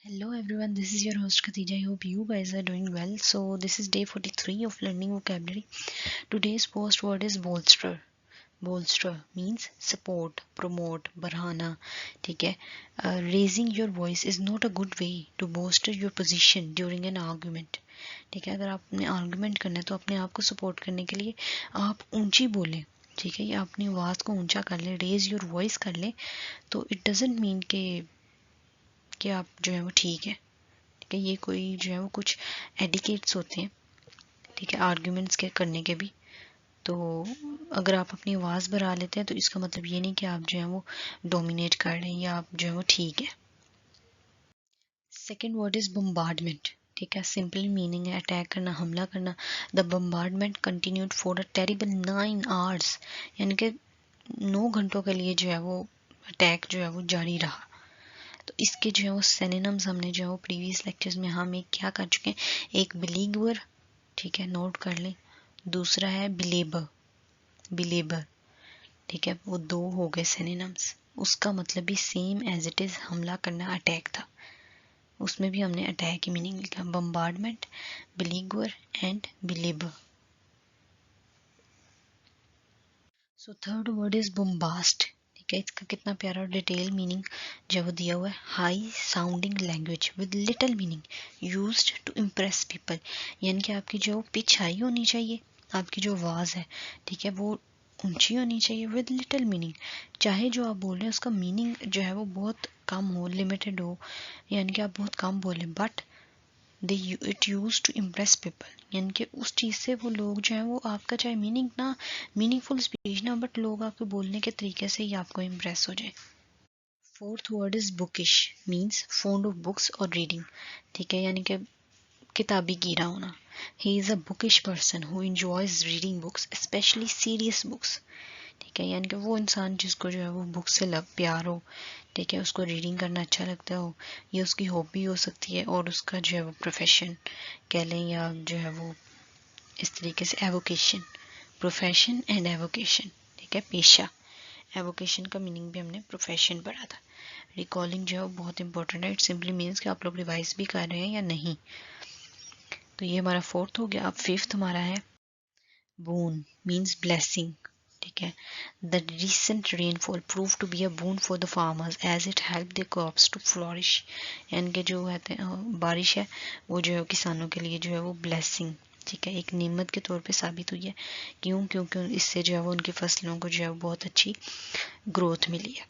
Hello everyone, this is your host Khatija. I hope you guys are doing well. So this is day 43 of learning vocabulary. Today's post word is bolster. Bolster means support, promote, बढ़ाना. ठीक है. Raising your voice is not a good way to bolster your position during an argument. ठीक है. अगर आपने argument करना है तो अपने आप को सपोर्ट करने के लिए आप ऊंची बोलें. ठीक है. या अपनी आवाज़ को ऊंचा कर ले, रेज योर वॉइस कर ले. तो इट डजेंट मीन कि आप जो है वो ठीक है. ठीक है. ये कोई जो है वो कुछ एडिकेट्स होते हैं. ठीक है. आर्ग्यूमेंट्स के करने के भी. तो अगर आप अपनी आवाज़ बढ़ा लेते हैं तो इसका मतलब ये नहीं कि आप जो है वो डोमिनेट कर रहे हैं या आप जो है वो ठीक है. Second word is bombardment. ठीक है. सिंपल मीनिंग है अटैक करना, हमला करना. The bombardment continued for a terrible 9 hours. यानी कि 9 घंटों के लिए जो है वो अटैक जो है वो जारी रहा. तो इसके जो है वो सिनोनिम्स हमने जो है वो प्रीवियस लेक्चर्स में हम एक क्या कर चुके हैं. एक बिलीवर. ठीक है. नोट कर लें. दूसरा है बिलेबर. बिलेबर. ठीक है. वो दो हो गए सिनोनिम्स. उसका मतलब भी सेम एज इट इज हमला करना, अटैक था. उसमें भी हमने अटैक की मीनिंग लिखा. बम्बार्डमेंट, बिलीवर एंड बिलेबर. So third word is bombast. ठीक है. इसका कितना प्यारा डिटेल मीनिंग जब दिया हुआ है. High sounding language with little meaning used to impress people. यानी कि आपकी जो पिच हाई होनी चाहिए, आपकी जो आवाज़ है, ठीक है, वो ऊंची होनी चाहिए विद लिटिल मीनिंग. चाहे जो आप बोल रहे हैं उसका मीनिंग जो है वो बहुत कम हो, लिमिटेड हो, यानी कि आप बहुत कम बोलें, but it use to impress people. यानी कि उस चीज़ से वो लोग जो है वो आपका चाहे मीनिंगफुल स्पीच ना, बट लोग आपके बोलने के तरीके से ही आपको इम्प्रेस हो जाए. Fourth word is bookish. Means fond of books और रीडिंग. ठीक है. यानी कि किताबी कीड़ा होना. He is a bookish person who enjoys reading books, specially serious books. ठीक है. यानी कि वो इंसान जिसको जो है वो बुक से प्यार हो. ठीक है. उसको रीडिंग करना अच्छा लगता हो. ये उसकी हॉबी हो सकती है और उसका जो है वो प्रोफेशन कह लें, या जो है वो इस तरीके से एवोकेशन. Profession and avocation. ठीक है. पेशा. एवोकेशन का मीनिंग भी हमने प्रोफेशन पढ़ा था. रिकॉलिंग जो है वो बहुत इंपॉर्टेंट है. इट सिंपली मीन्स कि आप लोग रिवाइज भी कर रहे हैं या नहीं. तो ये हमारा फोर्थ हो गया. अब फिफ्थ हमारा है boon. Means blessing. ठीक है. The recent rainfall proved to be a boon for the farmers as it helped their crops to flourish. यानी कि जो कहते हैं बारिश है वो जो है किसानों के लिए जो है वो ब्लेसिंग, ठीक है, एक नेमत के तौर पे साबित हुई है. क्यों? क्योंकि इससे जो है वो उनकी फसलों को जो है वो बहुत अच्छी ग्रोथ मिली है.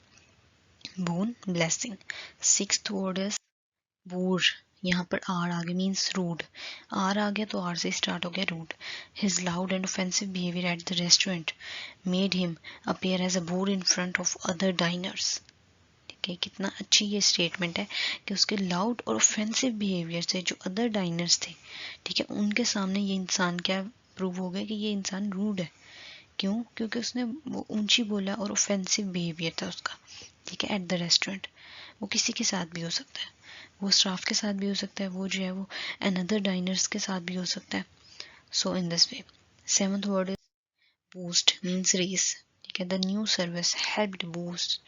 boon, blessing. Sixth word is boor. यहाँ पर आर आगे मीन्स रूड. आर आ गया तो आर से स्टार्ट हो गया rude. His loud and offensive behaviour at the restaurant made him appear as a bore in front of other diners. ठीक है. कितना अच्छी ये स्टेटमेंट है कि उसके लाउड और ऑफेंसिव बिहेवियर से जो अदर डाइनर्स थे, ठीक है, उनके सामने ये इंसान क्या प्रूव हो गया कि ये इंसान रूड है. क्यों? क्योंकि उसने वो ऊंची बोला और ऑफेंसिव बिहेवियर था उसका. ठीक है. Eight the restaurant. वो किसी के साथ भी हो सकता है. वो स्टाफ के साथ भी हो सकता है. वो जो है वो अनदर डाइनर्स के साथ भी हो सकता है. So in this way. Seventh word is boost. Means raise. ठीक है. The new service helped boost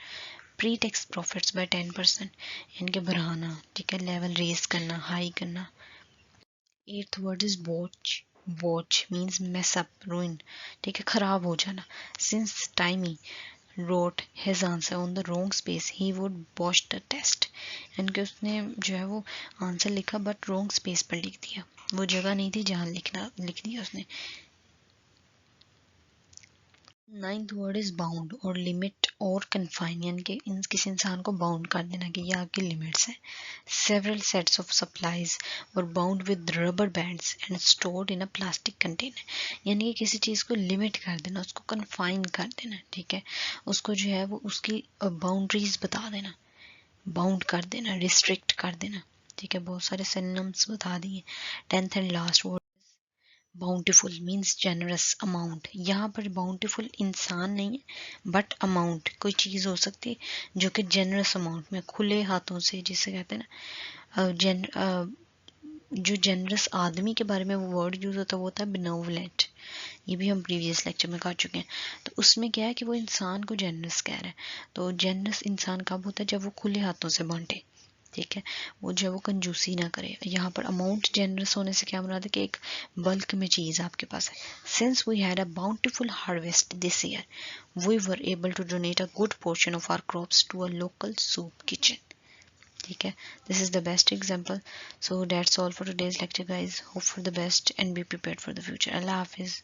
pre-tax profits by 10%. यानी कि बढ़ाना. ठीक है. लेवल रेस करना, हाई करना. Eighth word is botch. Botch means mess up, ruin. ठीक है. खराब हो जाना. Since Timmy wrote his answer on the wrong space he would botch the test. यानी कि उसने जो है वो आंसर लिखा बट रॉन्ग स्पेस पर लिख दिया. वो जगह नहीं थी जहाँ लिख दिया उसने. नाइन्थ वर्ड इज बाउंड और लिमिट और कन्फाइन. यानी कि किसी इंसान को बाउंड कर देना कि ये आपकी लिमिट्स हैं. Several sets of supplies were bound with rubber bands and stored in a plastic container. यानी कि किसी चीज़ को लिमिट कर देना, उसको कन्फाइन कर देना. ठीक है. उसको जो है वो उसकी बाउंड्रीज बता देना, बाउंड कर देना, रिस्ट्रिक्ट कर देना. ठीक है. बहुत सारे सिनोनिम्स बता दिए. Tenth and last word bountiful. Means generous, amount. यहाँ पर बाउंटीफुल इंसान नहीं है बट अमाउंट. कोई चीज़ हो सकती है जो कि जेनरस अमाउंट में, खुले हाथों से, जिसे कहते हैं ना, जो जेनरस आदमी के बारे में वो वर्ड यूज होता है वो होता है बेनोवलेंट. ये भी हम प्रीवियस लेक्चर में कर चुके हैं. तो उसमें क्या है कि वो इंसान को जेनरस कह रहा है. तो जेनरस इंसान कब होता है? जब वो खुले हाथों से बांटे. ठीक है, वो जो है वो कंजूसी ना करे। यहाँ पर अमाउंट जेनरस होने से क्या मुराद है कि एक बल्क में चीज़ आपके पास है। Since we had a bountiful harvest this year we were able to donate a good portion of our crops to a local soup kitchen. ठीक है, this is the best example. So that's all for today's lecture guys, hope for the best and be prepared for the future. अल्लाह हाफिज़।